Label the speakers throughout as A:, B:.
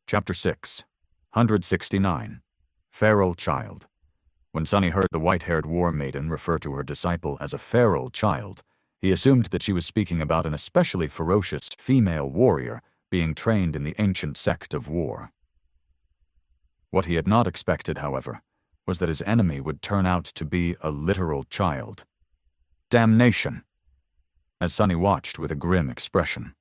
A: Chapter 6, 169, Feral Child. When Sunny heard the white-haired war maiden refer to her disciple as a feral child, he assumed that she was speaking about an especially ferocious female warrior being trained in the ancient sect of war. What he had not expected, however, was that his enemy would turn out to be a literal child. Damnation! As Sunny watched with a grim expression,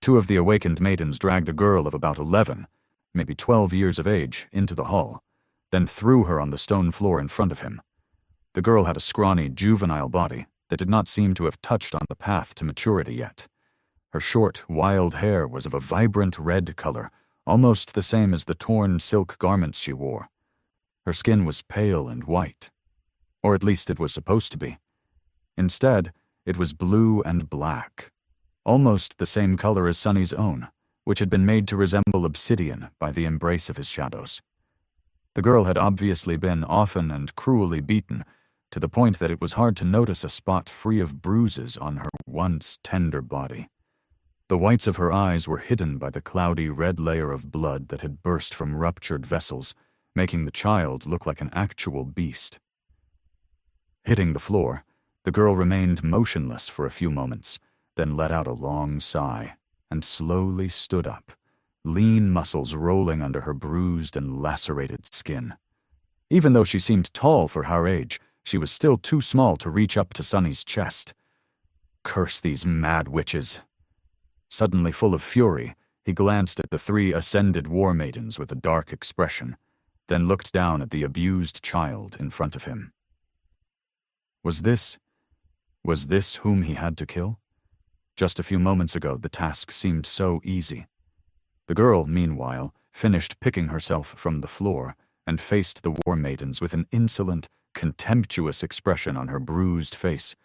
A: two of the awakened maidens dragged a girl of about 11, maybe 12 years of age, into the hall, then threw her on the stone floor in front of him. The girl had a scrawny, juvenile body that did not seem to have touched on the path to maturity yet. Her short, wild hair was of a vibrant red color, almost the same as the torn silk garments she wore. Her skin was pale and white, or at least it was supposed to be. Instead, it was blue and black, almost the same color as Sunny's own, which had been made to resemble obsidian by the embrace of his shadows. The girl had obviously been often and cruelly beaten, to the point that it was hard to notice a spot free of bruises on her once tender body. The whites of her eyes were hidden by the cloudy red layer of blood that had burst from ruptured vessels, making the child look like an actual beast. Hitting the floor, the girl remained motionless for a few moments, then let out a long sigh, and slowly stood up, lean muscles rolling under her bruised and lacerated skin. Even though she seemed tall for her age, she was still too small to reach up to Sunny's chest. Curse these mad witches! Suddenly full of fury, he glanced at the three ascended war maidens with a dark expression, then looked down at the abused child in front of him. Was this whom he had to kill? Just a few moments ago, the task seemed so easy. The girl, meanwhile, finished picking herself from the floor and faced the war maidens with an insolent, contemptuous expression on her bruised face.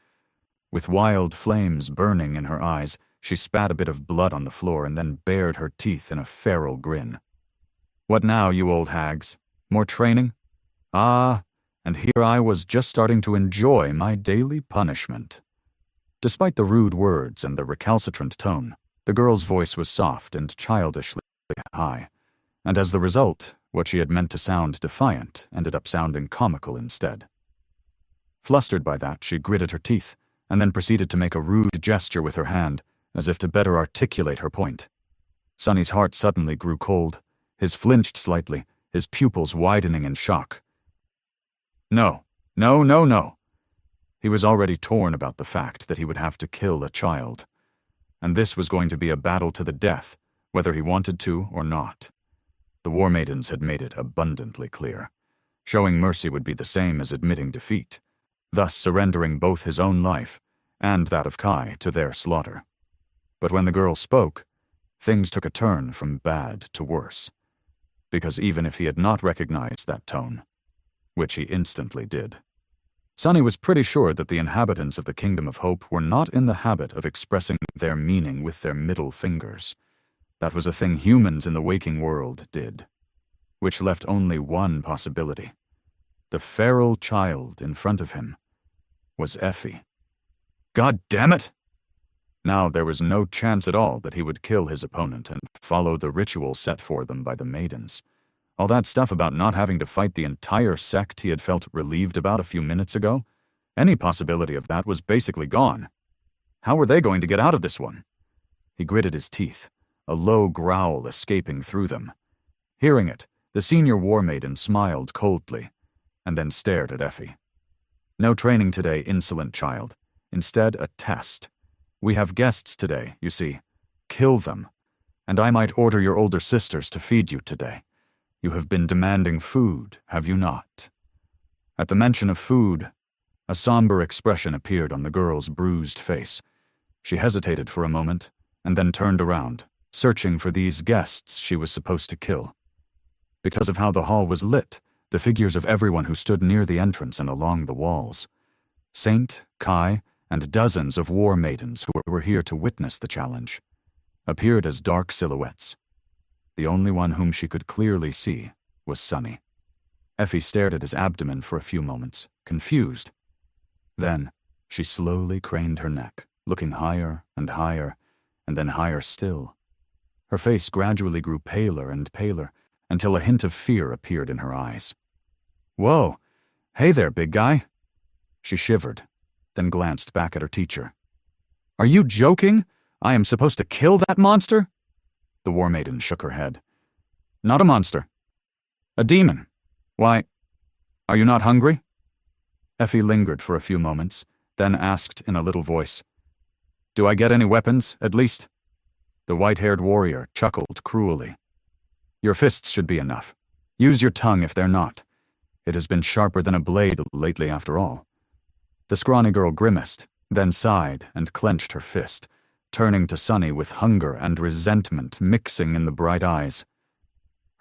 A: With wild flames burning in her eyes, she spat a bit of blood on the floor and then bared her teeth in a feral grin. "What now, you old hags? More training? Ah, and here I was just starting to enjoy my daily punishment." Despite the rude words and the recalcitrant tone, the girl's voice was soft and childishly high, and as the result, what she had meant to sound defiant ended up sounding comical instead. Flustered by that, she gritted her teeth, and then proceeded to make a rude gesture with her hand, as if to better articulate her point. Sunny's heart suddenly grew cold. His flinched slightly, his pupils widening in shock. No. He was already torn about the fact that he would have to kill a child. And this was going to be a battle to the death, whether he wanted to or not. The war maidens had made it abundantly clear. Showing mercy would be the same as admitting defeat, thus surrendering both his own life and that of Kai to their slaughter. But when the girl spoke, things took a turn from bad to worse. Because even if he had not recognized that tone, which he instantly did, Sunny was pretty sure that the inhabitants of the Kingdom of Hope were not in the habit of expressing their meaning with their middle fingers. That was a thing humans in the waking world did, which left only one possibility. The feral child in front of him was Effie. God damn it! Now there was no chance at all that he would kill his opponent and follow the ritual set for them by the maidens. All that stuff about not having to fight the entire sect he had felt relieved about a few minutes ago, any possibility of that was basically gone. How were they going to get out of this one? He gritted his teeth, a low growl escaping through them. Hearing it, the senior war maiden smiled coldly, and then stared at Effie. No training today, insolent child. Instead, a test. We have guests today, you see. Kill them. And I might order your older sisters to feed you today. You have been demanding food, have you not? At the mention of food, a somber expression appeared on the girl's bruised face. She hesitated for a moment, and then turned around, searching for these guests she was supposed to kill. Because of how the hall was lit, the figures of everyone who stood near the entrance and along the walls. Saint, Kai, and dozens of war maidens who were here to witness the challenge, appeared as dark silhouettes. The only one whom she could clearly see was Sunny. Effie stared at his abdomen for a few moments, confused. Then, she slowly craned her neck, looking higher and higher, and then higher still. Her face gradually grew paler and paler, until a hint of fear appeared in her eyes. "Whoa! Hey there, big guy!" She shivered, then glanced back at her teacher. "Are you joking? I am supposed to kill that monster?" The War Maiden shook her head. "Not a monster. A demon. Why, are you not hungry?" Effie lingered for a few moments, then asked in a little voice, "Do I get any weapons, at least?" The white-haired warrior chuckled cruelly. "Your fists should be enough. Use your tongue if they're not. It has been sharper than a blade lately after all." The scrawny girl grimaced, then sighed and clenched her fist, turning to Sunny with hunger and resentment mixing in the bright eyes.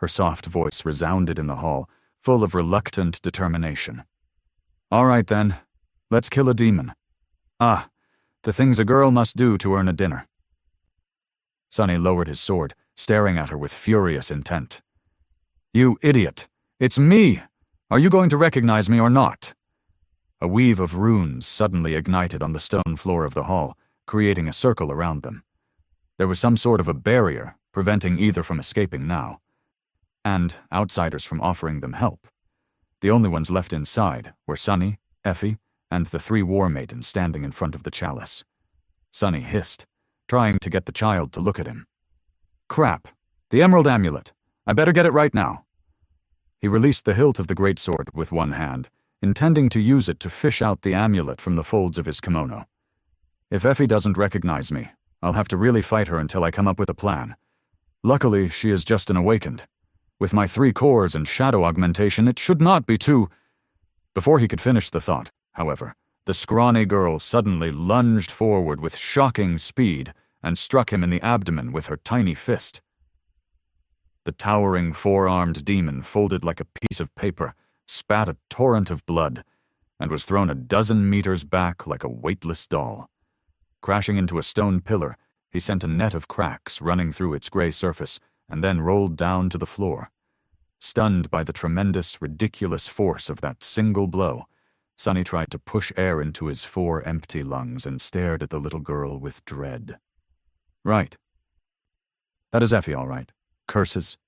A: Her soft voice resounded in the hall, full of reluctant determination. "All right then, let's kill a demon. Ah, the things a girl must do to earn a dinner." Sunny lowered his sword, staring at her with furious intent. "You idiot! It's me! Are you going to recognize me or not?" A weave of runes suddenly ignited on the stone floor of the hall, creating a circle around them. There was some sort of a barrier, preventing either from escaping now, and outsiders from offering them help. The only ones left inside were Sunny, Effie, and the 3 War Maidens standing in front of the chalice. Sunny hissed, trying to get the child to look at him. "Crap! The Emerald Amulet! I better get it right now." He released the hilt of the greatsword with one hand, intending to use it to fish out the amulet from the folds of his kimono. "If Effie doesn't recognize me, I'll have to really fight her until I come up with a plan. Luckily, she is just an awakened. With my 3 cores and shadow augmentation, it should not be too—" Before he could finish the thought, however, the scrawny girl suddenly lunged forward with shocking speed and struck him in the abdomen with her tiny fist. The towering 4-armed demon folded like a piece of paper, spat a torrent of blood, and was thrown a dozen meters back like a weightless doll. Crashing into a stone pillar, he sent a net of cracks running through its gray surface and then rolled down to the floor. Stunned by the tremendous, ridiculous force of that single blow, Sunny tried to push air into his 4 empty lungs and stared at the little girl with dread. "Right. That is Effie, all right. Curses.